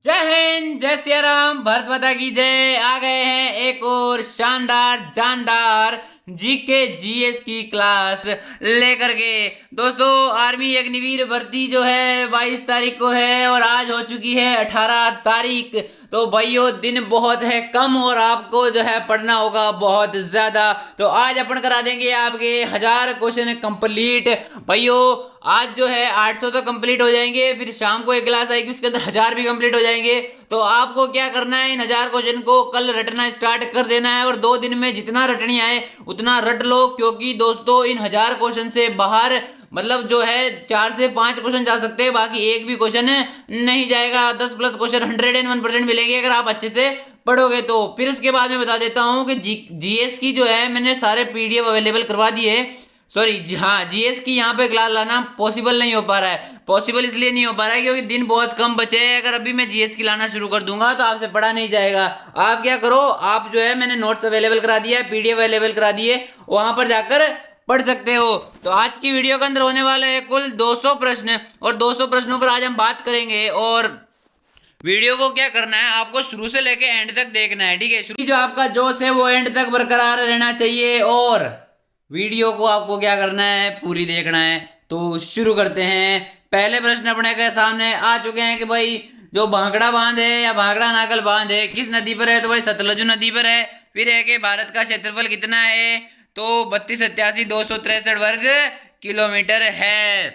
जय हिंद, जय सिया राम, भारत माता की जय। आ गए हैं एक और शानदार जानदार जीके जीएस की क्लास लेकर के। दोस्तों, आर्मी अग्निवीर भर्ती जो है 22 तारीख को है और आज हो चुकी है 18 तारीख। तो भाइयों, दिन बहुत है कम और आपको जो है पढ़ना होगा बहुत ज्यादा। तो आज अपन करा देंगे आपके 1000 क्वेश्चन कंप्लीट। भाइयों, आज जो है 800 तो कंप्लीट हो जाएंगे, फिर शाम को एक क्लास आएगी उसके अंदर 1000 भी कंप्लीट हो जाएंगे। तो आपको क्या करना है, इन 1000 क्वेश्चन को कल रटना स्टार्ट कर देना है और 2 दिन में जितना रटनी आए उतना रट लो। क्योंकि दोस्तों, इन 1000 क्वेश्चन से बाहर मतलब जो है 4 से 5 क्वेश्चन जा सकते हैं, बाकी एक भी क्वेश्चन नहीं जाएगा। 10 प्लस क्वेश्चन 101% मिलेंगे अगर आप अच्छे से पढ़ोगे तो। फिर उसके बाद में बता देता हूं कि जीएस की जो है मैंने सारे पीडीएफ अवेलेबल करवा दिए। सॉरी जी, हाँ, जीएस की यहाँ पे क्लास लाना पॉसिबल नहीं हो पा रहा है। पॉसिबल इसलिए नहीं हो पा रहा है क्योंकि दिन बहुत कम बचे हैं। अगर अभी मैं जीएस की लाना शुरू कर दूंगा तो आपसे पढ़ा नहीं जाएगा। आप क्या करो, आप जो है मैंने नोट्स अवेलेबल करा दिया है, पीडीएफ अवेलेबल करा दिए, वहां पर जाकर पढ़ सकते हो। तो आज की वीडियो के अंदर होने वाले हैं कुल 200 प्रश्न और 200 प्रश्नों पर आज हम बात करेंगे। और वीडियो को क्या करना है, आपको शुरू से लेके एंड तक देखना है, ठीक है। शुरू जो आपका जोश है वो एंड तक बरकरार रहना चाहिए और वीडियो को आपको क्या करना है, पूरी देखना है। तो शुरू करते हैं। पहले प्रश्न अपने के सामने आ चुके हैं कि भाई जो भांगड़ा बांध है या भांगड़ा नागल बांध है किस नदी पर है, तो भाई सतलज नदी पर है। फिर है कि भारत का क्षेत्रफल कितना है, तो 3287,263 वर्ग किलोमीटर है।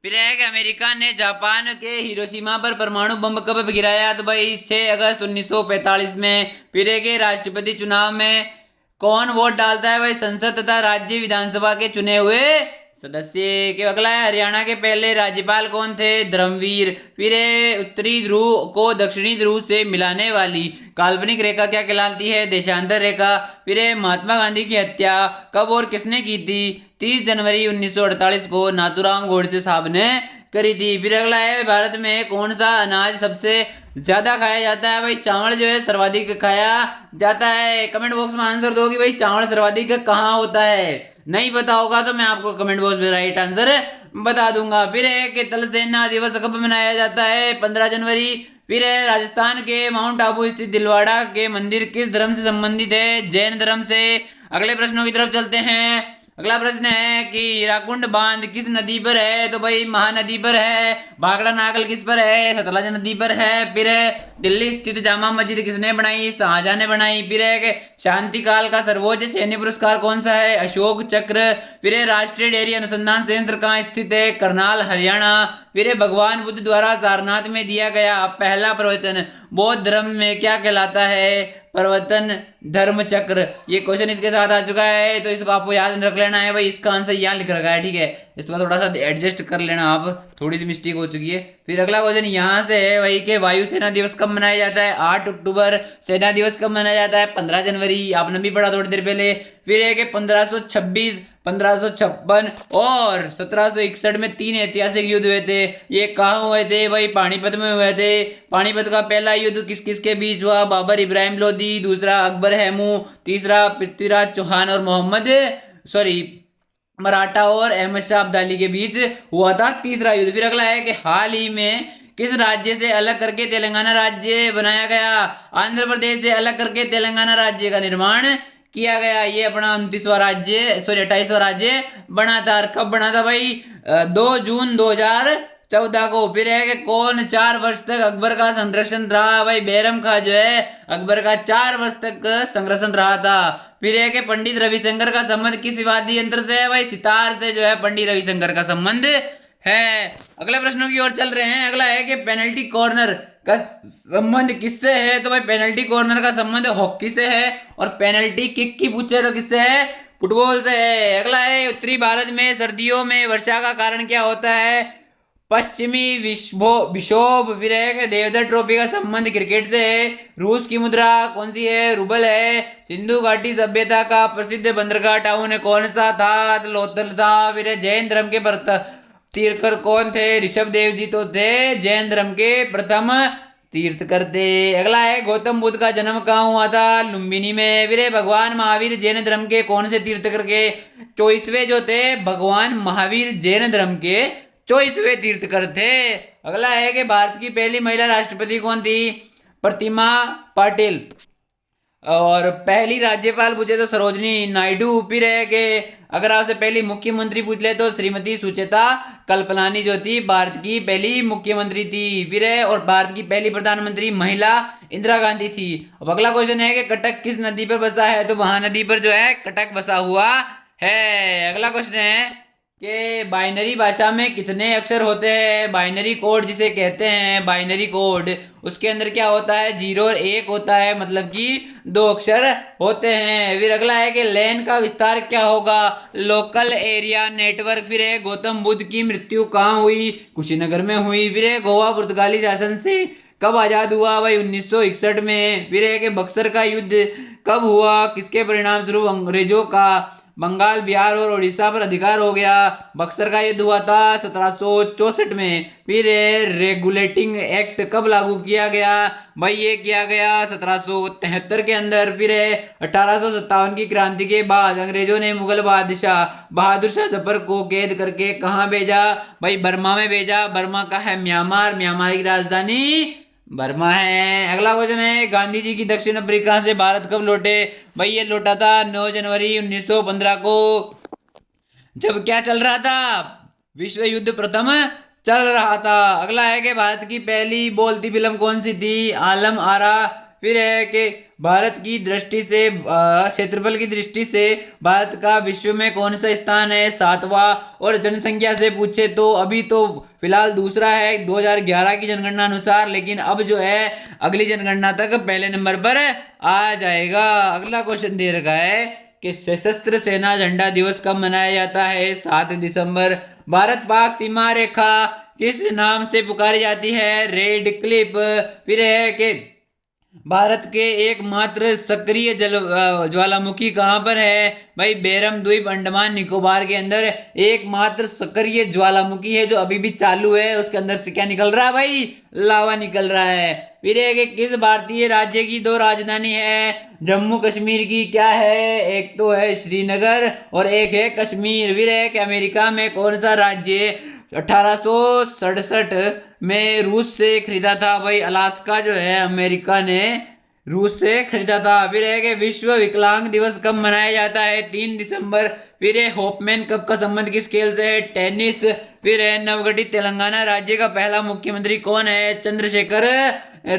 फिर है कि अमेरिका ने जापान के हिरोशिमा पर परमाणु बम कब गिराया, तो भाई 6 अगस्त 1945 में। फिर है कि राष्ट्रपति चुनाव में कौन वोट डालता है, भाई संसद तथा राज्य विधानसभा के चुने हुए सदस्य। के अगला है, हरियाणा के पहले राज्यपाल कौन थे, धर्मवीर। फिर है, उत्तरी ध्रुव को दक्षिणी ध्रुव से मिलाने वाली काल्पनिक रेखा क्या कहलाती है, देशांतर रेखा। फिर है, महात्मा गांधी की हत्या कब और किसने की थी, 30 जनवरी 1948 को नाथूराम गोडसे साहब ने करी थी। फिर अगला है, भारत में कौन सा अनाज सबसे ज्यादा खाया जाता है, भाई चावल जो है सर्वाधिक खाया जाता है। कमेंट बॉक्स में आंसर दो कि भाई चावल सर्वाधिक कहाँ होता है। नहीं पता होगा तो मैं आपको कमेंट बॉक्स में राइट आंसर बता दूंगा। फिर है कि थल सेना दिवस कब मनाया जाता है, 15 जनवरी। फिर है, राजस्थान के माउंट आबू स्थित दिलवाड़ा के मंदिर किस धर्म से संबंधित है, जैन धर्म से। अगले प्रश्नों की तरफ चलते हैं। अगला प्रश्न है कि हीराकुंड बांध किस नदी पर है, तो भाई महानदी पर है। भाखड़ा नागल किस पर है, सतलज नदी पर है। फिर है, दिल्ली स्थित जामा मस्जिद किसने बनाई, शाहजहां ने बनाई। फिर है कि शांति काल का सर्वोच्च सैन्य पुरस्कार कौन सा है, अशोक चक्र। फिर है, राष्ट्रीय डेयरी अनुसंधान संयंत्र कहाँ स्थित है, करनाल हरियाणा। फिर है, भगवान बुद्ध द्वारा सारनाथ में दिया गया पहला प्रवचन बौद्ध धर्म में क्या कहलाता है, प्रवर्तन धर्म चक्र। ये क्वेश्चन इसके साथ आ चुका है, तो इसको आपको याद रख लेना है। भाई इसका आंसर यहाँ लिख रखा है, ठीक है, इसका थोड़ा सा एडजस्ट कर लेना आप, थोड़ी सी मिस्टेक हो चुकी है। फिर अगला क्वेश्चन यहाँ से है वही के वायुसेना दिवस कब मनाया जाता है, 8 अक्टूबर। सेना दिवस कब मनाया जाता है, 15 जनवरी। आपने भी पढ़ा थोड़ी देर पहले। फिर है कि 1526, 1556 और 1761 में 3 ऐतिहासिक युद्ध हुए थे। ये कहाँ हुए थे, भाई पानीपत में हुए थे। पानीपत का पहला युद्ध किस किस के बीच हुआ, बाबर इब्राहिम लोदी, दूसरा अकबर हैमू, तीसरा पृथ्वीराज चौहान और मोहम्मद सॉरी मराठा और अहमद शाह अब्दाली के बीच हुआ था तीसरा युद्ध। फिर अगला है कि हाल ही में किस राज्य से अलग करके तेलंगाना राज्य बनाया गया, आंध्र प्रदेश से अलग करके तेलंगाना राज्य का निर्माण किया गया। ये अपना 29वां राज्य सॉरी 28वां राज्य बना था। कब बना था भाई, 2 जून 2014 को। फिर है कि कौन 4 वर्ष तक अकबर का संरक्षण रहा, भाई बैरम खां जो है अकबर का 4 वर्ष तक संरक्षण रहा था। फिर है कि पंडित रविशंकर का संबंध किस वाद्य यंत्र से है, भाई सितार से जो है पंडित रविशंकर का संबंध है। अगले प्रश्नों की ओर चल रहे हैं। अगला है कि पेनल्टी कॉर्नर का संबंध किससे है, तो भाई पेनल्टी कॉर्नर का संबंध हॉकी से है और पेनल्टी किक की पूछे तो किससे है, फुटबॉल से है। अगला है, उत्तरी भारत में सर्दियों में वर्षा का कारण क्या होता है, पश्चिमी विक्षोभ। फिर है, देवधर ट्रॉफी का संबंध क्रिकेट से है। रूस की मुद्रा कौन सी है, रूबल है। सिंधु घाटी सभ्यता का प्रसिद्ध बंदरगाह टाउन कौन सा था, लोथल था। फिर जैन धर्म के तीर्थकर कौन थे, ऋषभ देव जी तो थे जैन धर्म के प्रथम तीर्थकर थे। अगला है, गौतम बुद्ध का जन्म कहाँ हुआ था, लुम्बिनी में। फिर भगवान महावीर जैन धर्म के कौन से तीर्थकर के 24वें जो थे, भगवान महावीर जैन धर्म के 24वें तीर्थकर थे। अगला है कि भारत की पहली महिला राष्ट्रपति कौन थी? प्रतिमा पाटिल। और पहली राज्यपाल पूछे तो सरोजनी नायडू। फिर है कि अगर आपसे पहली मुख्यमंत्री पूछ ले तो श्रीमती सुचेता कल्पलानी जो थी भारत की पहली मुख्यमंत्री थी। फिर है और भारत की पहली प्रधानमंत्री महिला इंदिरा गांधी थी। अब अगला क्वेश्चन है कि कटक किस नदी पर बसा है? तो महानदी पर जो है कटक बसा हुआ है। अगला क्वेश्चन है कि बाइनरी भाषा में कितने अक्षर होते हैं? बाइनरी कोड जिसे कहते हैं, बाइनरी कोड, उसके अंदर क्या होता है? 0 और 1 होता है, मतलब कि 2 अक्षर होते हैं। फिर अगला है कि लैन का विस्तार क्या होगा? Local area network. फिर है गौतम बुद्ध की मृत्यु कहाँ हुई? कुशीनगर में हुई। फिर है गोवा पुर्तगाली शासन से कब आजाद हुआ? भाई 1961 में। फिर है कि बक्सर का युद्ध कब हुआ? किसके परिणाम स्वरूप? अंग्रेजों का। बंगाल, बिहार और उड़ीसा पर अधिकार हो गया। बक्सर का युद्ध हुआ था 1764 में। फिर रेगुलेटिंग एक्ट कब लागू किया गया? भाई ये किया गया 1773 के अंदर। फिर 1857 की क्रांति के बाद अंग्रेजों ने मुगल बादशाह बहादुर शाह जफर को कैद करके कहाँ भेजा? भाई बर्मा में भेजा। बर्मा का है म्यांमार, म्यांमार की राजधानी बर्मा है। अगला क्वेश्चन है गांधी जी की दक्षिण अफ्रीका से भारत कब लौटे? भाई ये लौटा था 9 जनवरी 1915 को। जब क्या चल रहा था? विश्व युद्ध प्रथम चल रहा था। अगला है कि भारत की पहली बोलती फिल्म कौन सी थी? आलम आरा। फिर है कि भारत की दृष्टि से क्षेत्रफल की दृष्टि से भारत का विश्व में कौन सा स्थान है? 7वां। और जनसंख्या से पूछे तो अभी तो फिलहाल दूसरा है 2011 की जनगणना अनुसार, लेकिन अब जो है अगली जनगणना तक पहले नंबर पर आ जाएगा। अगला क्वेश्चन दे रखा है कि सशस्त्र सेना झंडा दिवस कब मनाया जाता है? 7 दिसंबर। भारत पाक सीमा रेखा किस नाम से पुकारी जाती है? Red Cliff. फिर है कि भारत के एकमात्र सक्रिय ज्वालामुखी कहाँ पर है? भाई बेरम द्वीप, अंडमान निकोबार के अंदर एकमात्र सक्रिय ज्वालामुखी है जो अभी भी चालू है। उसके अंदर से क्या निकल रहा है? भाई लावा निकल रहा है। फिर है कि किस भारतीय राज्य की 2 राजधानी है? जम्मू कश्मीर की क्या है? एक तो है श्रीनगर और एक है कश्मीर। फिर है कि अमेरिका में कौन सा राज्य 1867 में रूस से खरीदा था? भाई अलास्का जो है अमेरिका ने रूस से खरीदा था। फिर है कि विश्व विकलांग दिवस कब मनाया जाता है? 3 दिसंबर। फिर है होपमैन कप का संबंध किस खेल से है? टेनिस। फिर है नवगठित तेलंगाना राज्य का पहला मुख्यमंत्री कौन है? चंद्रशेखर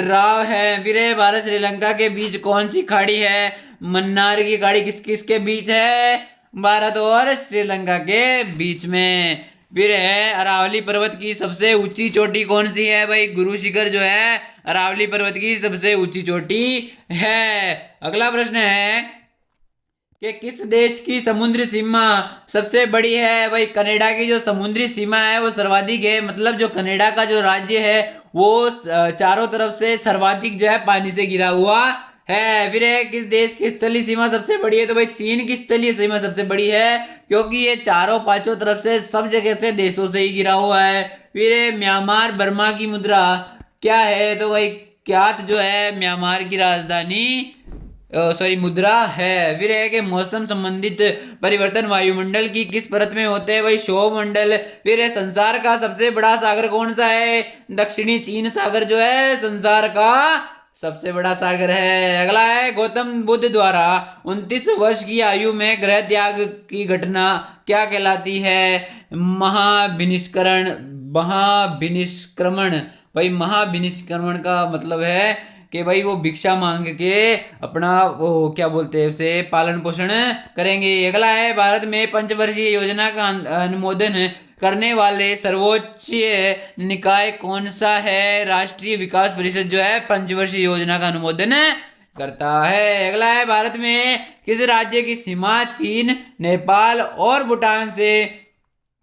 राव है। फिर है भारत श्रीलंका के बीच कौन सी खाड़ी है? मन्नार की खाड़ी किस किस के बीच है? भारत और श्रीलंका के बीच में। फिर है अरावली पर्वत की सबसे ऊंची चोटी कौन सी है? भाई गुरु शिखर जो है अरावली पर्वत की सबसे ऊंची चोटी है। अगला प्रश्न है कि किस देश की समुद्री सीमा सबसे बड़ी है? भाई कनाडा की जो समुद्री सीमा है वो सर्वाधिक है, मतलब जो कनाडा का जो राज्य है वो चारों तरफ से सर्वाधिक जो है पानी से घिरा हुआ है। फिर है किस देश की स्थलीय सीमा सबसे बड़ी है? तो भाई चीन की स्थलीय सीमा सबसे बड़ी है, क्योंकि ये चारों पांचों तरफ से सब जगह से देशों से ही घिरा हुआ है। फिर है म्यांमार बर्मा की मुद्रा क्या है? तो भाई क्यात जो है म्यांमार की राजधानी सॉरी मुद्रा है। फिर है कि मौसम संबंधित परिवर्तन वायुमंडल की किस परत में होते हैं? भाई क्षोभ मंडल। फिर है संसार का सबसे बड़ा सागर कौन सा है? दक्षिणी चीन सागर जो है संसार का सबसे बड़ा सागर है। अगला है गौतम बुद्ध द्वारा 29 वर्ष की आयु में गृह त्याग की घटना क्या कहलाती है? महाभिनिष्करण, महाभिनिष्क्रमण। भाई महाभिनिष्क्रमण का मतलब है कि भाई वो भिक्षा मांग के अपना वो क्या बोलते हैं उसे पालन पोषण करेंगे। अगला है भारत में पंचवर्षीय योजना का अनुमोदन करने वाले सर्वोच्च निकाय कौन सा है? राष्ट्रीय विकास परिषद जो है पंचवर्षीय योजना का अनुमोदन करता है। अगला है भारत में किस राज्य की सीमा चीन, नेपाल और भूटान से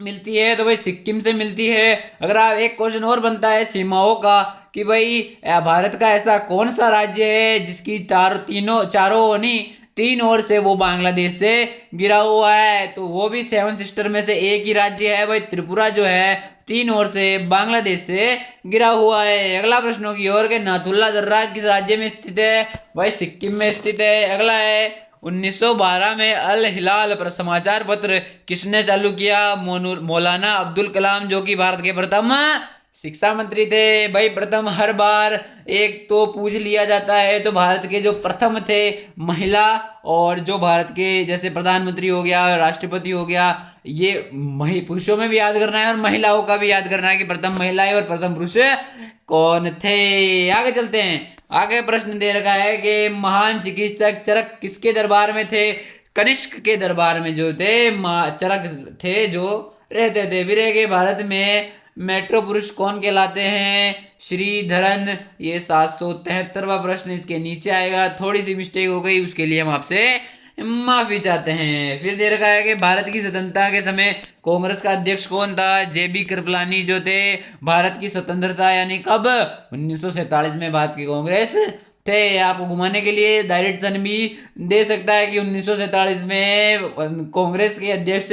मिलती है? तो भाई सिक्किम से मिलती है। अगर आप एक क्वेश्चन और बनता है सीमाओं का कि भाई भारत का ऐसा कौन सा राज्य है जिसकी चारों नहीं 3 ओर से वो बांग्लादेश से गिरा हुआ है? तो वो भी 7 सिस्टर में से एक ही राज्य है भाई त्रिपुरा जो है 3 ओर से बांग्लादेश से गिरा हुआ है। अगला प्रश्नों की ओर के नाथुल्ला दर्रा किस राज्य में स्थित है? भाई सिक्किम में स्थित है। अगला है 1912 में अल हिलाल पर समाचार पत्र किसने चालू किया? मौलाना अब्दुल कलाम, जो कि भारत के प्रथम शिक्षा मंत्री थे भाई प्रथम। हर बार एक तो पूछ लिया जाता है, तो भारत के जो प्रथम थे महिला, और जो भारत के जैसे प्रधानमंत्री हो गया, राष्ट्रपति हो गया, ये पुरुषों में भी याद करना है और महिलाओं का भी याद करना है कि प्रथम महिलाएं और प्रथम पुरुष कौन थे। आगे चलते हैं। आगे प्रश्न दे रखा है कि महान चिकित्सक चरक किसके दरबार में थे? कनिष्क के दरबार में जो थे चरक थे जो रहते थे। फिर के भारत में मेट्रो पुरुष कौन कहलाते हैं? श्रीधरन। ये 773वां प्रश्न इसके नीचे आएगा। थोड़ी सी मिस्टेक हो गई, उसके लिए हम आपसे माफी चाहते हैं। फिर दे रखा है कि भारत की स्वतंत्रता के समय कांग्रेस का अध्यक्ष कौन था? जेबी कृपलानी जो थे। भारत की स्वतंत्रता यानी कब? 1947 में भारत की कांग्रेस थे। आपको घुमाने के लिए डायरेक्शन भी दे सकता है कि 1947 में कांग्रेस के अध्यक्ष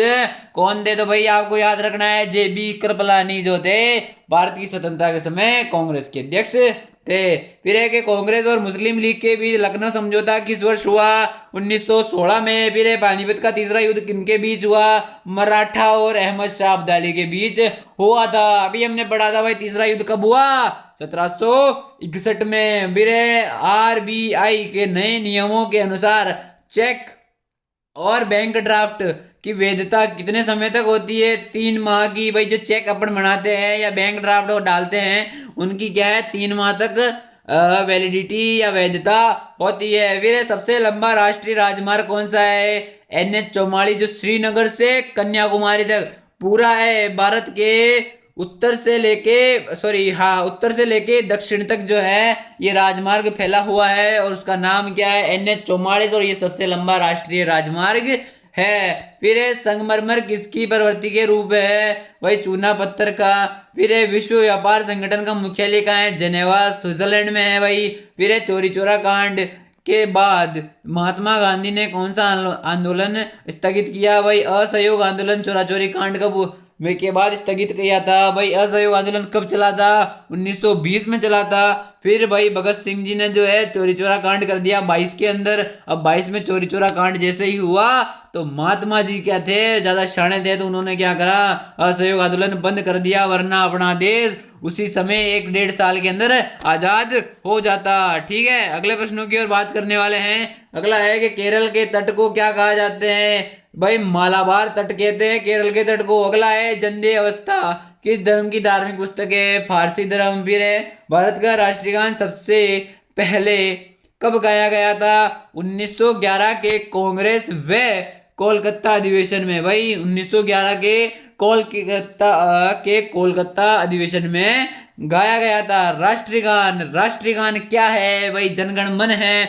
कौन थे। तो भाई आपको याद रखना है जेबी कृपलानी जो थे भारत की स्वतंत्रता के समय कांग्रेस के अध्यक्ष थे। फिर है कि कांग्रेस और मुस्लिम लीग के बीच लखनऊ समझौता किस वर्ष हुआ? 1916 में। फिर है पानीपत का तीसरा युद्ध किनके बीच हुआ? मराठा और अहमद शाह अब्दाली के बीच हुआ था। अभी हमने पढ़ा था भाई तीसरा युद्ध कब हुआ? 1761 में। फिर आरबीआई के नए नियमों के अनुसार चेक और बैंक ड्राफ्ट की वैधता कितने समय तक होती है? 3 माह की। भाई जो चेक अपन बनाते हैं या बैंक ड्राफ्ट डालते हैं उनकी क्या है? 3 माह तक वैलिडिटी या वैधता होती है। फिर सबसे लंबा राष्ट्रीय राजमार्ग कौन सा है? NH 44 जो श्रीनगर से कन्याकुमारी तक पूरा है। भारत के उत्तर से लेके दक्षिण तक जो है ये राजमार्ग फैला हुआ है और उसका नाम क्या है? NH 44 और ये सबसे लंबा राष्ट्रीय राजमार्ग है। फिर है संगमरमर किसकी प्रवृत्ति के रूप है? भाई चूना पत्थर का। फिर है विश्व व्यापार संगठन का मुख्यालय कहाँ है? जेनेवा स्विट्जरलैंड में है भाई। फिर है चोरी चोरा कांड के बाद महात्मा गांधी ने कौन सा आंदोलन स्थगित किया? भाई असहयोग आंदोलन। चोरा चोरी कांड कब के बाद स्थगित किया था? भाई असहयोग आंदोलन कब चला था? 1920 में चला था। फिर भाई भगत सिंह जी ने जो है चोरी चोरा कांड कर दिया 22 के अंदर। अब 22 में चोरी चोरा कांड जैसे ही हुआ तो महात्मा जी क्या थे? ज्यादा शाणे थे, तो उन्होंने क्या करा? असहयोग आंदोलन बंद कर दिया, वरना अपना देश उसी समय 1-1.5 साल के अंदर आजाद हो जाता। ठीक है, अगले प्रश्नों की ओर बात करने वाले हैं। अगला है कि केरल के तट को क्या कहा जाते हैं? भाई मालाबार तट कहते हैं केरल के तट को। अगला है जंदे अवस्था किस धर्म की धार्मिक पुस्तक है? फारसी धर्म। फिर है भारत का राष्ट्रीय गान सबसे पहले कब गाया गया था? 1911 के कांग्रेस व कोलकाता अधिवेशन में। भाई 1911 के कोलकाता अधिवेशन में गाया गया था। राष्ट्रीय गान क्या है? भाई जनगण मन है।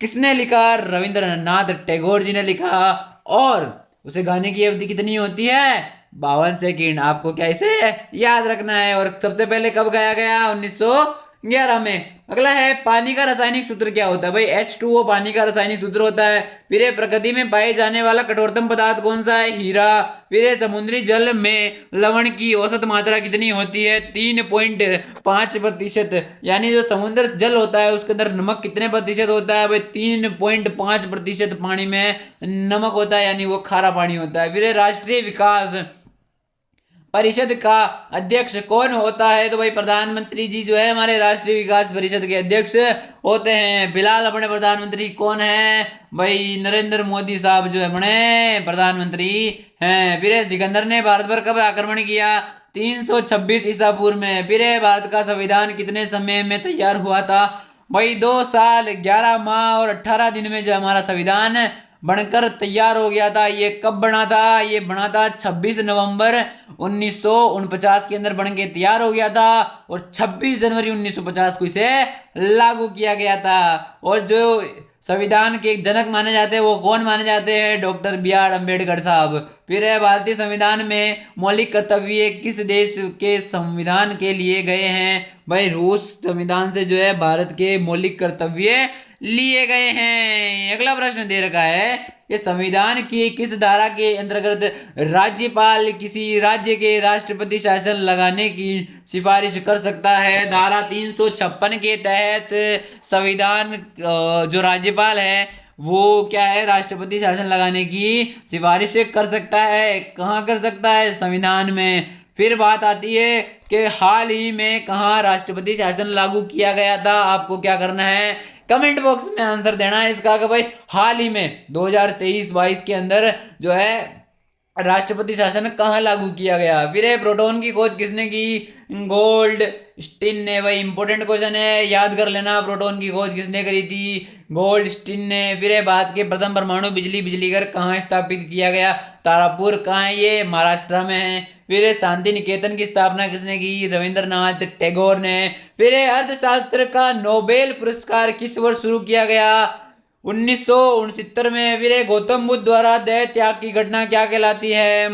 किसने लिखा? रविंद्रनाथ टैगोर जी ने लिखा। और उसे गाने की अवधि कितनी होती है? 52 सेकंड। आपको क्या इसे याद रखना है। और सबसे पहले कब गाया गया? 1911 में। अगला है पानी का रासायनिक सूत्र क्या होता है? भाई H2O पानी का रासायनिक सूत्र होता है। फिर प्रकृति में पाए जाने वाला कठोरतम पदार्थ कौन सा है? हीरा। फिर समुद्री जल में लवण की औसत मात्रा कितनी होती है? 3.5%। यानी जो समुद्र जल होता है उसके अंदर नमक कितने प्रतिशत होता है? भाई 3.5% पानी में नमक होता है, यानी वो खारा पानी होता है। फिर राष्ट्रीय विकास परिषद का अध्यक्ष कौन होता है? तो भाई प्रधानमंत्री जी जो है हमारे राष्ट्रीय विकास परिषद के अध्यक्ष होते हैं। फिलहाल अपने प्रधानमंत्री कौन है? भाई नरेंद्र मोदी साहब जो है अपने प्रधानमंत्री हैं। फिर सिकंदर ने भारत पर कब आक्रमण किया? 326 ईसा पूर्व में। फिर भारत का संविधान कितने समय में तैयार हुआ था? भाई 2 साल 11 माह और 18 दिन में जो हमारा संविधान बनकर तैयार हो गया था। ये कब बना था? ये बना था 26 नवंबर 1949 के अंदर बन के तैयार हो गया था और 26 जनवरी 1950 को इसे लागू किया गया था। और जो संविधान के जनक माने जाते हैं वो कौन माने जाते हैं? डॉक्टर BR अम्बेडकर साहब। फिर है भारतीय संविधान में मौलिक कर्तव्य किस देश के संविधान के लिए गए हैं? भाई रूस संविधान से जो है भारत के मौलिक कर्तव्य लिए गए हैं। अगला प्रश्न दे रखा है कि संविधान की किस धारा के अंतर्गत राज्यपाल किसी राज्य के राष्ट्रपति शासन लगाने की सिफारिश कर सकता है? धारा 356 के तहत संविधान जो राज्यपाल है वो क्या है? राष्ट्रपति शासन लगाने की सिफारिश कर सकता है। कहाँ कर सकता है? संविधान में। फिर बात आती है कि हाल ही में कहाँ राष्ट्रपति शासन लागू किया गया था। आपको क्या करना है, कमेंट बॉक्स में आंसर देना है इसका कि भाई हाल ही में 2023-22 के अंदर जो है राष्ट्रपति शासन कहाँ लागू किया गया। फिर है प्रोटॉन की खोज किसने की, गोल्ड स्टीन ने। भाई इंपॉर्टेंट क्वेश्चन है, याद कर लेना, प्रोटॉन की खोज किसने करी थी, गोल्ड स्टीन ने। फिर है भारत के प्रथम परमाणु बिजली घर कहाँ स्थापित किया गया, तारापुर। कहाँ है ये, महाराष्ट्र में है। फिर है शांति निकेतन की स्थापना किसने की, रविंद्रनाथ टैगोर ने। फिर है अर्थशास्त्र का नोबेल पुरस्कार किस वर्ष शुरू किया गया, 1969 में। फिर गौतम बुद्ध द्वारा देह त्याग की घटना क्या कहलाती है,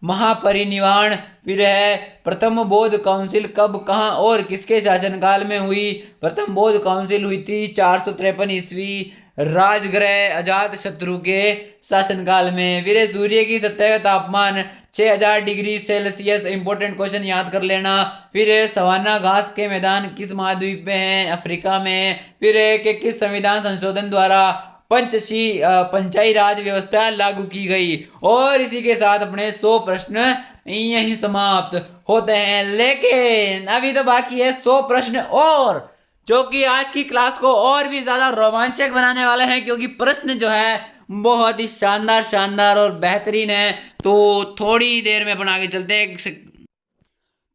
महापरिनिर्वाण। फिर है प्रथम बौद्ध काउंसिल कब, कहाँ और किसके शासनकाल में हुई, प्रथम बौद्ध काउंसिल हुई थी 453 ईस्वी राजगृह अजात शत्रु के शासनकाल में। फिर सूर्य की सतह तापमान 6000 डिग्री सेल्सियस, इंपॉर्टेंट क्वेश्चन याद कर लेना। फिर सवाना घास के मैदान किस महाद्वीप में है, अफ्रीका में। फिर कि किस संविधान संशोधन द्वारा पंचायती राज व्यवस्था लागू की गई। और इसी के साथ अपने 100 प्रश्न यही समाप्त होते हैं। लेकिन अभी तो बाकी है 100 प्रश्न और, जो कि आज की क्लास को और भी ज्यादा रोमांचक बनाने वाले हैं, क्योंकि प्रश्न जो है बहुत ही शानदार और बेहतरीन है। तो थोड़ी देर में अपन आगे चलते हैं,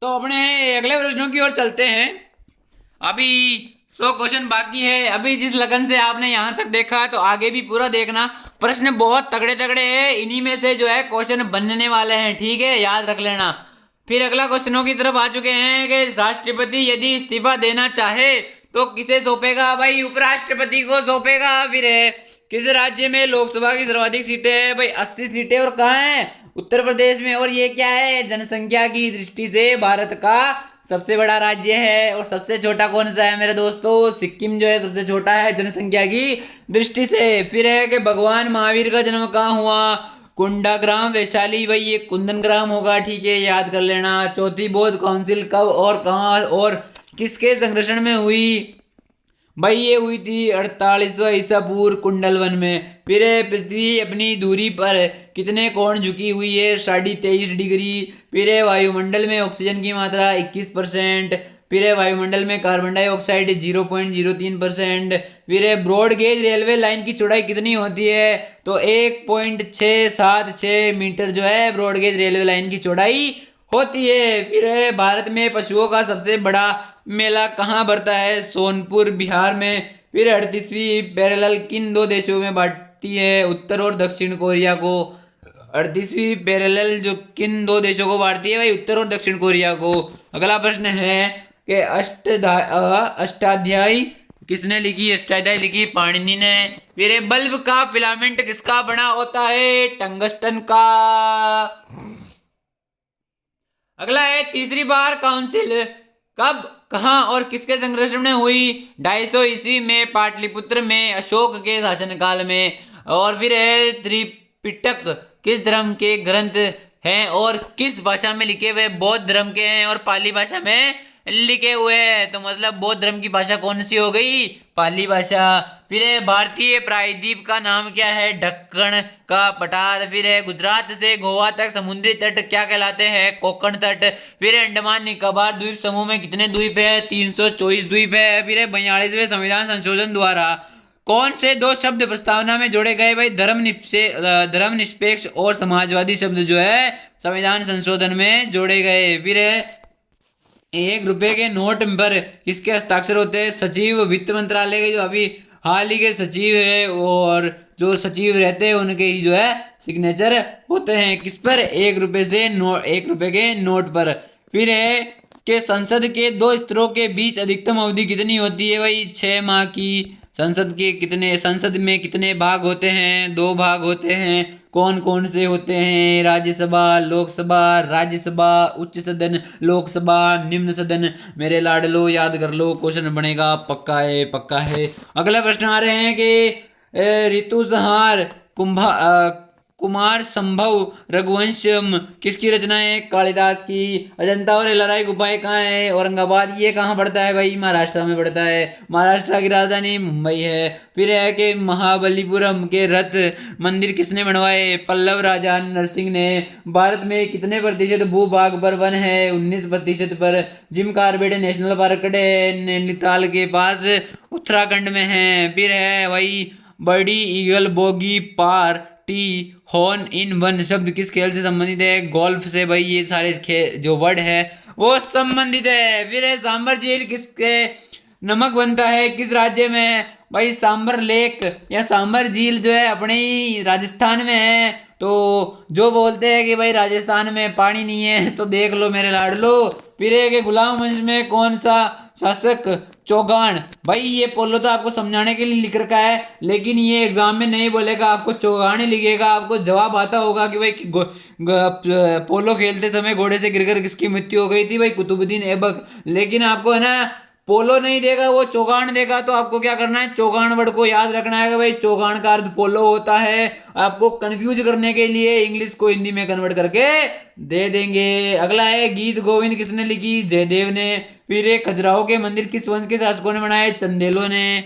तो अपने अगले प्रश्नों की ओर चलते हैं। अभी 100 क्वेश्चन बाकी है। अभी जिस लगन से आपने यहां तक देखा तो आगे भी पूरा देखना, प्रश्न बहुत तगड़े तगड़े हैं, इन्हीं में से जो है क्वेश्चन बनने वाले हैं, ठीक है, याद रख लेना। फिर अगला क्वेश्चनों की तरफ आ चुके हैं कि राष्ट्रपति यदि इस्तीफा देना चाहे तो किसे सौंपेगा, भाई उपराष्ट्रपति को सौंपेगा। फिर है किस राज्य में लोकसभा की सर्वाधिक सीटें हैं, भाई 80 सीटें, और कहाँ है, उत्तर प्रदेश में। और ये क्या है, जनसंख्या की दृष्टि से भारत का सबसे बड़ा राज्य है। और सबसे छोटा कौन सा है मेरे दोस्तों, सिक्किम जो है सबसे छोटा है जनसंख्या की दृष्टि से। फिर है कि भगवान महावीर का जन्म कहाँ हुआ, कुंडाग्राम वैशाली, भाई ये कुंदन ग्राम होगा, ठीक है, याद कर लेना। चौथी बौद्ध काउंसिल कब और कहाँ और किसके संरक्षण में हुई, भाई ये हुई थी 48वां ईसा पूर्व कुंडलवन में। फिर पृथ्वी अपनी दूरी पर कितने कोण झुकी हुई है, 23.5 डिग्री। फिर वायुमंडल में ऑक्सीजन की मात्रा 21%। फिर वायुमंडल में कार्बन डाइऑक्साइड 0.03%। फिर ब्रॉड गेज रेलवे लाइन की चौड़ाई कितनी होती है, तो 1.676 मीटर जो है ब्रॉड गेज रेलवे लाइन की चौड़ाई होती है। फिर भारत में पशुओं का सबसे बड़ा मेला कहाँ भरता है, सोनपुर बिहार में। फिर 38वीं पैरेलल किन दो देशों में बांटती है, उत्तर और दक्षिण कोरिया को। 38वीं पैरेलल जो किन दो देशों को बांटती है, भाई उत्तर और दक्षिण कोरिया को। अगला प्रश्न है कि अष्टाध्यायी किसने लिखी, अष्टाध्यायी लिखी पाणिनि ने। फिर बल्ब का फिलामेंट किसका बना होता है, टंगस्टन का। अगला है तीसरी बार काउंसिल कब, कहां और किसके संरक्षण में हुई, 250 ईस्वी में पाटलिपुत्र में अशोक के शासनकाल में। और फिर है त्रिपिटक किस धर्म के ग्रंथ हैं और किस भाषा में लिखे हुए, बौद्ध धर्म के हैं और पाली भाषा में लिखे हुए हैं। तो मतलब बौद्ध धर्म की भाषा कौन सी हो गई, पाली भाषा। फिर है भारतीय प्रायद्वीप का नाम क्या है, ढक्कन का पठार। फिर है गुजरात से गोवा तक समुद्री तट क्या कहलाते हैं, कोंकण तट। फिर अंडमान निकोबार द्वीप समूह में कितने द्वीप है, 324 द्वीप है। फिर है 42वें संविधान संशोधन द्वारा कौन से दो शब्द प्रस्तावना में जोड़े गए, भाई धर्मनिरपेक्ष और समाजवादी शब्द जो है संविधान संशोधन में जोड़े गए। फिर है 1 रुपए के नोट पर किसके हस्ताक्षर होते हैं, सचिव वित्त मंत्रालय के जो अभी हाल ही के सचिव है और जो सचिव रहते हैं उनके ही जो है सिग्नेचर होते हैं। किस पर, 1 रुपए के नोट पर। फिर है कि संसद के 2 स्तरों के बीच अधिकतम अवधि कितनी होती है, भाई 6 माह की। संसद में कितने भाग होते हैं, 2 भाग होते हैं। कौन कौन से होते हैं, राज्यसभा, लोकसभा, राज्यसभा, उच्च सदन, लोकसभा, निम्न सदन। मेरे लाडलो याद कर लो, क्वेश्चन बनेगा, पक्का है पक्का है। अगला प्रश्न आ रहे हैं कि ऋतुसंहार कुमार संभव रघुवंशम किसकी रचना है? कालिदास की। अजंता और एलोरा गुफाएं कहाँ है? औरंगाबाद। ये कहाँ पड़ता है भाई? महाराष्ट्र में पड़ता है। महाराष्ट्र की राजधानी मुंबई है। फिर है कि महाबलीपुरम के रथ मंदिर किसने बनवाए? पल्लव राजा नरसिंह ने। भारत में कितने प्रतिशत भूभाग पर वन है? 19% पर। Jim Corbett National Park Nainital के पास उत्तराखंड में है। फिर है भाई birdie eagle bogey par tee hole in one शब्द किस खेल से संबंधित है? गोल्फ से भाई। ये सारे खेल जो वर्ड है वो संबंधित है। फिर है सांबर झील किसके नमक बनता है? किस राज्य में है भाई? सांबर लेक या सांबर झील जो है अपने ही राजस्थान में है। तो जो बोलते हैं कि भाई राजस्थान में पानी नहीं है तो देख लो मेरे लाडलो। फिर है कि गुलाम वंश में कौन सा शासक? चौगान। भाई ये पोलो तो आपको समझाने के लिए लिख रखा है, लेकिन ये एग्जाम में नहीं बोलेगा, आपको चौगान ही लिखेगा। आपको जवाब आता होगा कि भाई पोलो खेलते समय घोड़े से गिरकर किसकी मृत्यु हो गई थी? भाई कुतुबुद्दीन ऐबक। लेकिन आपको है ना पोलो नहीं देगा, वो चौगान देगा। तो आपको क्या करना है? चौगान वर्ड को याद रखना है कि भाई चौगान का अर्थ पोलो होता है। आपको कंफ्यूज करने के लिए इंग्लिश को हिंदी में कन्वर्ट करके दे देंगे। अगला है गीत गोविंद किसने लिखी? जयदेव ने। फिर एक खजुराहो के मंदिर किस वंश के शासकों ने बनाए? चंदेलों ने।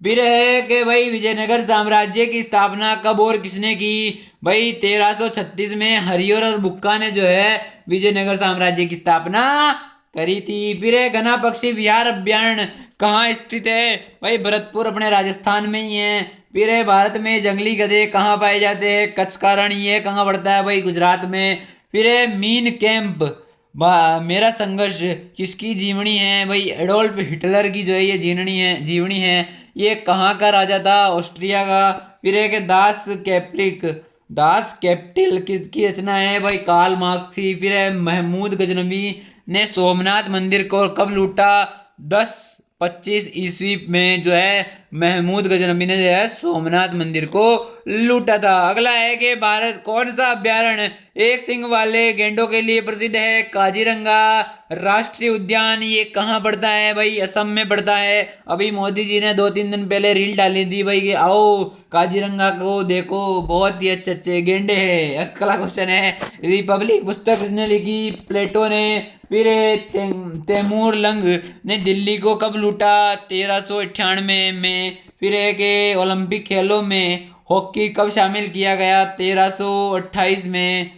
फिर है कि भाई विजयनगर साम्राज्य की स्थापना कब और किसने की? भाई 1336 में हरिहर और बुक्का ने जो है विजयनगर साम्राज्य की स्थापना करी थी। फिर है घना पक्षी विहार अभ्यारण्य कहाँ स्थित है? भाई भरतपुर अपने राजस्थान में ही है। फिर है भारत में जंगली गधे कहाँ पाए जाते हैं? कच्छ का रण। ये कहाँ पड़ता है? भाई गुजरात में। फिर है मीन कैंप मेरा संघर्ष किसकी जीवनी है? भाई एडोल्फ हिटलर की जो है ये जीवनी है। ये कहाँ का राजा था? ऑस्ट्रिया का। फिर है कि दास कैपिटल की रचना है? भाई कार्ल मार्क्स की। फिर है महमूद गजनवी ने सोमनाथ मंदिर को कब लूटा? 1025 ईस्वी में जो है महमूद गजनवी ने जो है सोमनाथ मंदिर को लूटा था। अगला है कि भारत कौन सा अभ्यारण्य एक सिंह वाले गैंडों के लिए प्रसिद्ध है? काजीरंगा राष्ट्रीय उद्यान। ये कहाँ पड़ता है? भाई असम में पड़ता है। अभी मोदी जी ने 2-3 दिन पहले रील डाली थी भाई कि आओ काजीरंगा को देखो, बहुत ही अच्छे अच्छे गेंडे हैं। अगला क्वेश्चन है रिपब्लिक पुस्तक किसने लिखी? प्लेटो ने। फिर तैमूर लंग ने दिल्ली को कब लूटा? 1398 में। फिर है कि ओलंपिक खेलों में हॉकी कब शामिल किया गया? 1328 में।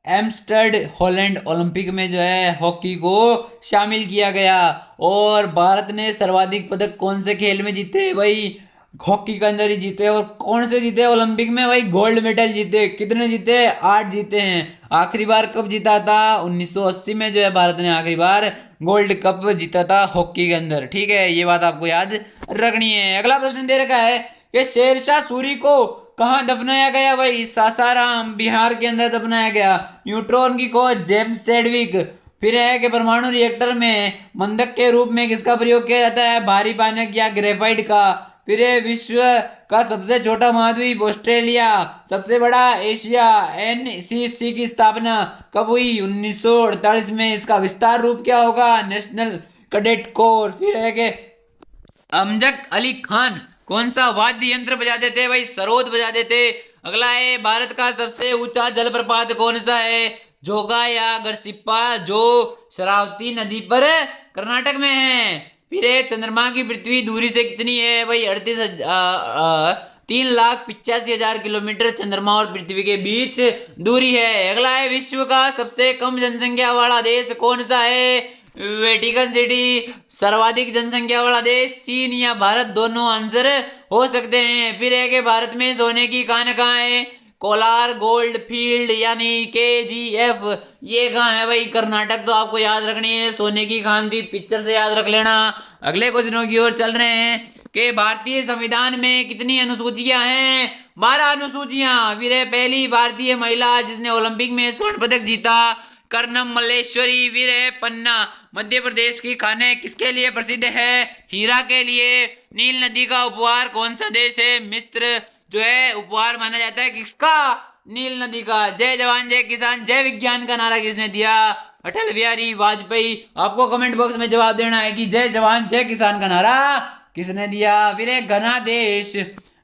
एम्स्टर्ड हॉलैंड ओलंपिक में जो है हॉकी को शामिल किया गया। और भारत ने सर्वाधिक पदक कौन से खेल में जीते? भाई हॉकी के अंदर ही जीते। और कौन से जीते ओलंपिक में? भाई गोल्ड मेडल जीते। कितने जीते? 8 जीते हैं। आखिरी बार कब जीता था? 1980 में जो है भारत ने आखिरी बार गोल्ड कप जीता था हॉकी के अंदर। ठीक है, ये बात आपको याद रखनी है। अगला प्रश्न दे रखा है कि शेरशाह सूरी को कहाँ दफनाया गया? भाई सासाराम बिहार के अंदर दफनाया गया। न्यूट्रॉन की खोज जेम्स चैडविक। फिर है कि परमाणु रिएक्टर में मंदक के रूप में किसका प्रयोग किया जाता है? भारी पानक या ग्रेफाइट का। फिर है विश्व का सबसे छोटा महाद्वीप ऑस्ट्रेलिया, सबसे बड़ा एशिया। एनसीसी की स्थापना कब हुई? 1948 में। इसका विस्तार रूप क्या होगा? National cadet corps. फिर है कि अमजद अली खान कौन सा वाद्य यंत्र बजाते थे? भाई सरोद बजाते थे। अगला है भारत का सबसे ऊंचा जलप्रपात कौन सा है? जोगा या गरसिप्पा, जो शरावती नदी पर कर्नाटक में है। फिर है चंद्रमा की पृथ्वी दूरी से कितनी है? भाई 3,85,000 किलोमीटर चंद्रमा और पृथ्वी के बीच दूरी है। अगला है विश्व का सबसे कम जनसंख्या वाला देश कौन सा है? Vatican city. सर्वाधिक जनसंख्या वाला देश चीन या भारत, दोनों आंसर हो सकते हैं। फिर है कि भारत में सोने की खान कहाँ है? कोलार गोल्ड फील्ड यानी KGF। ये कहाँ है? भाई कर्नाटक। तो आपको याद रखनी है, सोने की खान थी, पिक्चर से याद रख लेना। अगले क्वेश्चनों की ओर चल रहे हैं कि भारतीय संविधान में कितनी अनुसूचियां हैं? 12 अनुसूचियां। फिर है पहली भारतीय महिला जिसने ओलंपिक में स्वर्ण पदक जीता, कर्नम मल्लेश्वरी। फिर है पन्ना मध्य प्रदेश की खाने किसके लिए प्रसिद्ध है? हीरा के लिए। नील नदी का उपहार कौन सा देश है? मिस्र जो है उपहार माना जाता है किसका? नील नदी का। जय जवान जय किसान जय विज्ञान का नारा किसने दिया? अटल बिहारी वाजपेयी। आपको कमेंट बॉक्स में जवाब देना है कि जय जवान जय किसान का नारा किसने दिया। फिर एक घना देश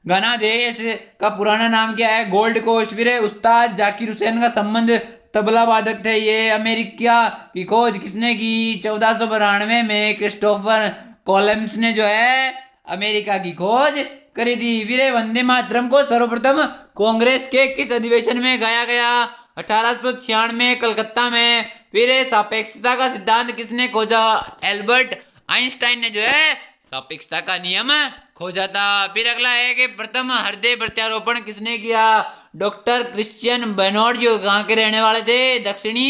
घना देश का पुराना नाम क्या है? Gold Coast. फिर है उस्ताद जाकिर हुसैन का संबंध तबला वादक थे। ये अमेरिका की खोज किसने की? 1492 में क्रिस्टोफर कोलंबस ने जो है अमेरिका की खोज करी थी। फिर है वंदे मातरम को सर्वप्रथम कांग्रेस के किस अधिवेशन में गाया गया? 1896 कलकत्ता में। फिर है सापेक्षता का सिद्धांत किसने खोजा? एल्बर्ट आइंस्टाइन ने जो है सापेक्षता का नियम खोजा था। फिर अगला है कि प्रथम हृदय प्रत्यारोपण किसने किया? डॉक्टर क्रिश्चियन बेनोट, जो कहाँ के रहने वाले थे? दक्षिणी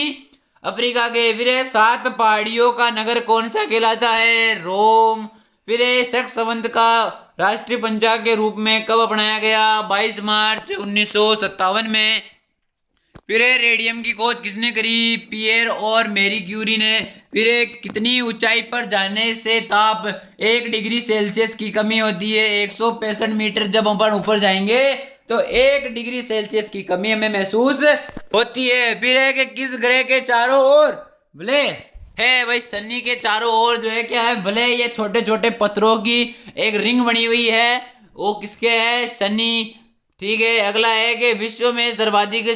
अफ्रीका के। फिर है 7 पहाड़ियों का नगर कौन सा कहलाता है? रोम। फिर है शक संवत का राष्ट्रीय पंचांग के रूप में कब अपनाया गया? 22 मार्च 1957 में। फिर रेडियम की खोज किसने करी? पियर और मैरी क्यूरी ने। फिर कितनी ऊंचाई पर जाने से ताप 1 डिग्री सेल्सियस की कमी होती है? 165 मीटर। जब अपन ऊपर जाएंगे तो 1 डिग्री सेल्सियस की कमी हमें महसूस होती है। फिर है कि किस ग्रह के चारों ओर भले है भाई? शनि के चारों ओर जो है क्या है? भले ये छोटे छोटे पत्थरों की एक रिंग बनी हुई है, वो किसके है? शनि। ठीक है, अगला है कि विश्व में सर्वाधिक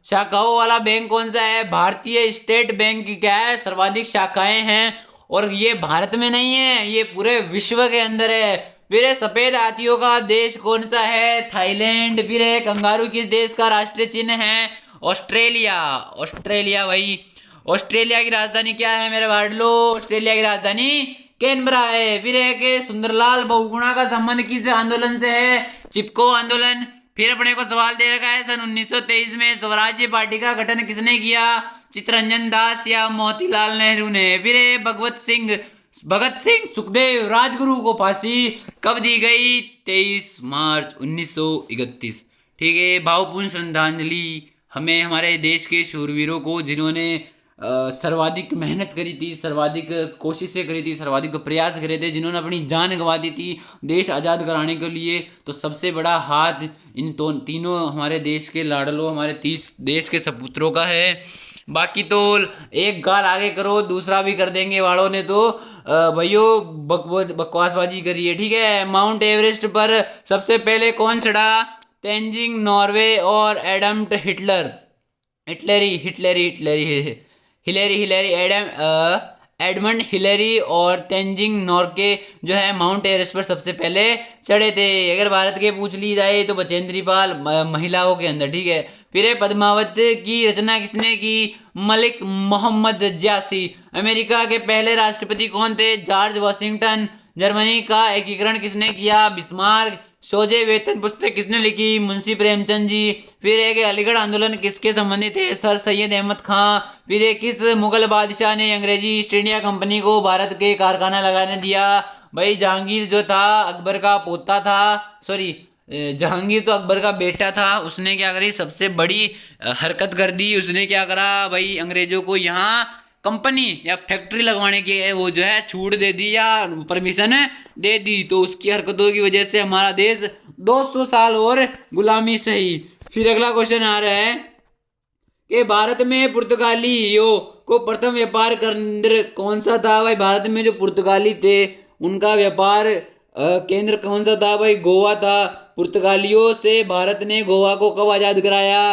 शाखाओं वाला बैंक कौन सा है? भारतीय स्टेट बैंक की क्या है? सर्वाधिक शाखाएं हैं। और ये भारत में नहीं है, ये पूरे विश्व के अंदर है। फिर है सफेद हाथियों का देश कौन सा है? थाईलैंड। फिर है कंगारू किस देश का राष्ट्रीय चिन्ह है? ऑस्ट्रेलिया। ऑस्ट्रेलिया भाई। ऑस्ट्रेलिया की राजधानी क्या है मेरे भाई लोग? ऑस्ट्रेलिया की राजधानी कैनबरा है। फिर है कि सुंदरलाल बहुगुणा का संबंध किस आंदोलन से है? चिपको आंदोलन। फिर अपने को सवाल दे रखा है सन 1923 में स्वराज्य पार्टी का गठन किसने किया? चित्तरंजन दास या मोतीलाल नेहरू ने। फिर भगत सिंह सुखदेव राजगुरु को फांसी कब दी गई? 23 मार्च 1931। ठीक है, भावपूर्ण श्रद्धांजलि हमें हमारे देश के शूरवीरों को जिन्होंने सर्वाधिक मेहनत करी थी, सर्वाधिक कोशिशें करी थी, सर्वाधिक प्रयास करे थे, जिन्होंने अपनी जान गंवा दी थी देश आज़ाद कराने के लिए। तो सबसे बड़ा हाथ इन तीनों हमारे देश के लाडलों, हमारे 30 देश के सपूत्रों का है। बाकी तो एक गाल आगे करो दूसरा भी कर देंगे वालों ने, तो भाइयों बकवासबाजी करी है। ठीक है, माउंट एवरेस्ट पर सबसे पहले कौन चढ़ा? तेंजिंग नॉर्वे और एडम्ड एडमंड हिलेरी और तेंजिंग नॉर्के जो है माउंट एवरेस्ट पर सबसे पहले चढ़े थे। अगर भारत के पूछ ली जाए तो बचेंद्री पाल महिलाओं के अंदर। ठीक है, फिर पद्मावत की रचना किसने की? मलिक मोहम्मद ज्यासी। अमेरिका के पहले राष्ट्रपति कौन थे? George Washington. जर्मनी का एकीकरण किसने किया? बिस्मार्क। सोजे वेतन पुस्तक किसने लिखी? मुंशी प्रेमचंद जी। फिर एक अलीगढ़ आंदोलन किसके संबंधित है? सर सैयद अहमद खां। फिर एक किस मुगल बादशाह ने अंग्रेजी ईस्ट इंडिया कंपनी को भारत के कारखाना लगाने दिया? भाई जहांगीर जो था अकबर का पोता था, सॉरी जहांगीर तो अकबर का बेटा था। उसने क्या करी? सबसे बड़ी हरकत कर दी। उसने क्या करा भाई? अंग्रेजों को यहाँ कंपनी या फैक्ट्री लगवाने की वो जो है छूट दे दी या परमिशन दे दी। तो उसकी हरकतों की वजह से हमारा देश 200 साल और गुलामी सही। फिर अगला क्वेश्चन आ रहा है कि भारत में पुर्तगालियों को प्रथम व्यापार केंद्र कौन सा था? भाई भारत में जो पुर्तगाली थे उनका व्यापार केंद्र कौन सा था? भाई गोवा था। पुर्तगालियों से भारत ने गोवा को कब आज़ाद कराया?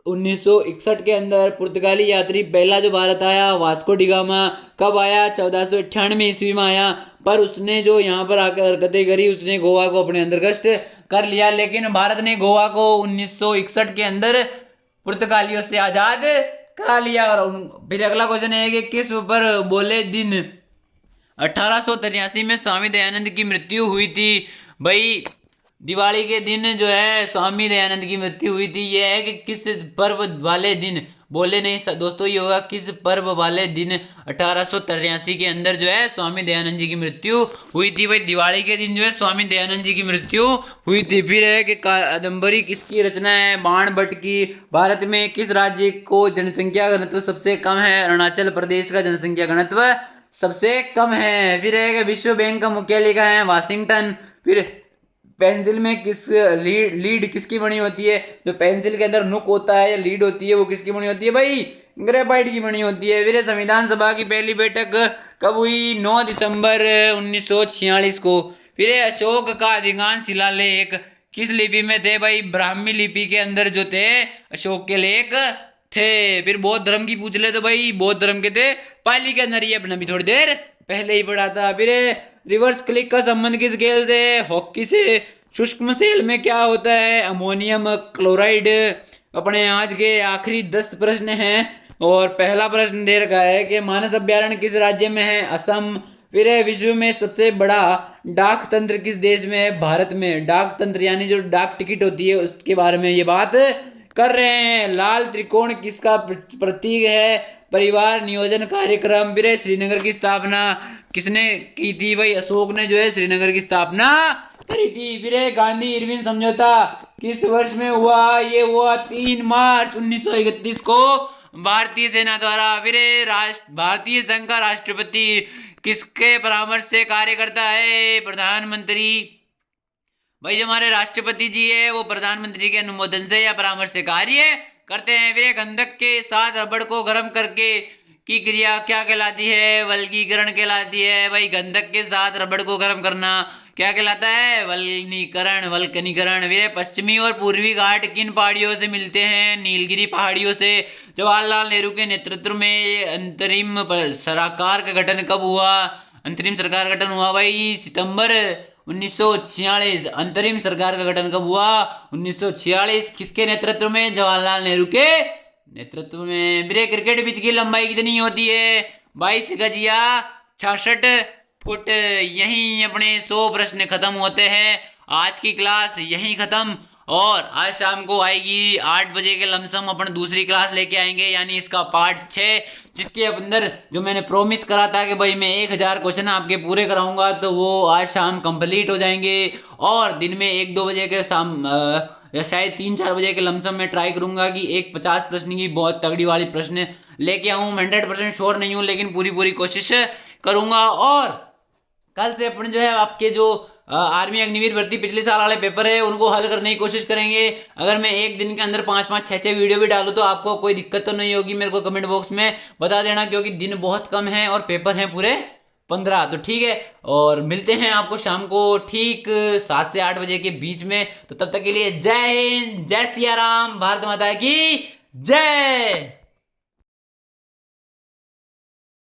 1961 के अंदर। पुर्तगाली यात्री पहला जो भारत आया वास्को डिगामा कब आया? 1498 ईस्वी में आया। पर उसने जो यहाँ पर आकर हरकतें करी, उसने गोवा को अपने अंदर गश्त कर लिया। लेकिन भारत ने गोवा को 1961 के अंदर पुर्तगालियों से आज़ाद करा लिया। और फिर अगला क्वेश्चन है कि किस पर बोले दिन 1883 में स्वामी दयानंद की मृत्यु हुई थी? भाई दिवाली के दिन जो है स्वामी दयानंद की मृत्यु हुई थी। यह है कि किस पर्व वाले दिन बोले नहीं दोस्तों, ये होगा किस पर्व वाले दिन 1883 के अंदर जो है स्वामी दयानंद जी की मृत्यु हुई थी? भाई दिवाली के दिन जो है स्वामी दयानंद जी की मृत्यु हुई थी। फिर है कि कादम्बरी किसकी रचना है? बाण भट्ट की। भारत में किस राज्य को जनसंख्या घनत्व सबसे कम है? अरुणाचल प्रदेश का जनसंख्या घनत्व सबसे कम है। फिर है कि विश्व बैंक का मुख्यालय कहाँ है? वाशिंगटन। फिर पेंसिल में किस लीड किसकी बनी होती है? जो पेंसिल के अंदर नुक होता है या लीड होती है वो किसकी बनी होती है? भाई ग्रेफाइट की बनी होती है। फिर संविधान सभा की पहली बैठक कब हुई? 9 दिसंबर 1946 को। फिर ये अशोक का अधिकांश शिलालेख किस लिपि में थे भाई? ब्राह्मी लिपि के अंदर जो थे अशोक के लेख थे। फिर बौद्ध धर्म की पूछ ले तो भाई बौद्ध धर्म के थे पाली के अंदर, ये अपने अभी थोड़ी देर पहले ही पढ़ा था। फिर रिवर्स क्लिक का संबंध किस खेल से? हॉकी से। शुष्क सेल में क्या होता है? Ammonium chloride. अपने आज के आखिरी 10 प्रश्न हैं और पहला प्रश्न दे रखा है कि मानस अभ्यारण्य किस राज्य में है? असम। फिर है विश्व में सबसे बड़ा डाक तंत्र किस देश में है? भारत में। डाक तंत्र यानी जो डाक टिकट होती है उसके बारे में ये बात कर रहे हैं। लाल त्रिकोण किसका प्रतीक है? परिवार नियोजन कार्यक्रम। फिर है श्रीनगर की स्थापना किसने की थी भाई? अशोक ने जो है श्रीनगर की स्थापना करी थी। फिर है गांधी इरविन समझौता किस वर्ष में हुआ? ये हुआ 3 मार्च 1931 को भारतीय सेना द्वारा। फिर भारतीय संघ का राष्ट्रपति किसके परामर्श से कार्य करता है? प्रधानमंत्री। भाई जो हमारे राष्ट्रपति जी है वो प्रधानमंत्री के अनुमोदन से या परामर्श से कार्य करते हैं। फिर गंधक के साथ रबड़ को गर्म करके की क्रिया क्या कहलाती है? वल्गीकरण कहलाती है। भाई गंधक के साथ रबड़ को गर्म करना क्या कहलाता है? वल्कनीकरण, वल्कनीकरण। फिर पश्चिमी और पूर्वी घाट किन पहाड़ियों से मिलते हैं? नीलगिरी पहाड़ियों से। जवाहरलाल नेहरू के नेतृत्व में अंतरिम सरकार का गठन कब हुआ? अंतरिम सरकार गठन हुआ भाई सितंबर 1946। अंतरिम सरकार का गठन कब हुआ? 1946। किसके नेतृत्व में? जवाहरलाल नेहरू के नेतृत्व में। फिर क्रिकेट पिच की लंबाई कितनी होती है? 22 गज या 66 फुट। यहीं अपने 100 प्रश्न खत्म होते हैं। आज की क्लास यहीं खत्म और आज शाम को आएगी 8 बजे के लमसम अपन दूसरी क्लास लेके आएंगे यानी इसका पार्ट 6, जिसके अंदर जो मैंने प्रॉमिस करा था कि भाई मैं 1000 क्वेश्चन आपके पूरे कराऊंगा तो वो आज शाम कंप्लीट हो जाएंगे। और दिन में 1-2 बजे के शाम या शायद 3-4 बजे के लमसम में ट्राई करूंगा कि एक 50 प्रश्न की बहुत तगड़ी वाली प्रश्न लेके आऊँ। 100% श्योर नहीं हूँ लेकिन पूरी कोशिश करूंगा। और कल से अपन जो है आपके जो आर्मी अग्निवीर भर्ती पिछले साल वाले पेपर है उनको हल करने की कोशिश करेंगे। अगर मैं एक दिन के अंदर 5-5, 6-6 वीडियो भी डालूं तो आपको कोई दिक्कत तो नहीं होगी, मेरे को कमेंट बॉक्स में बता देना, क्योंकि दिन बहुत कम है और पेपर हैं पूरे 15। तो ठीक है, और मिलते हैं आपको शाम को ठीक 7 से 8 बजे के बीच में। तो तब तक के लिए जय हिंद, जय सिया राम, भारत माता की जय।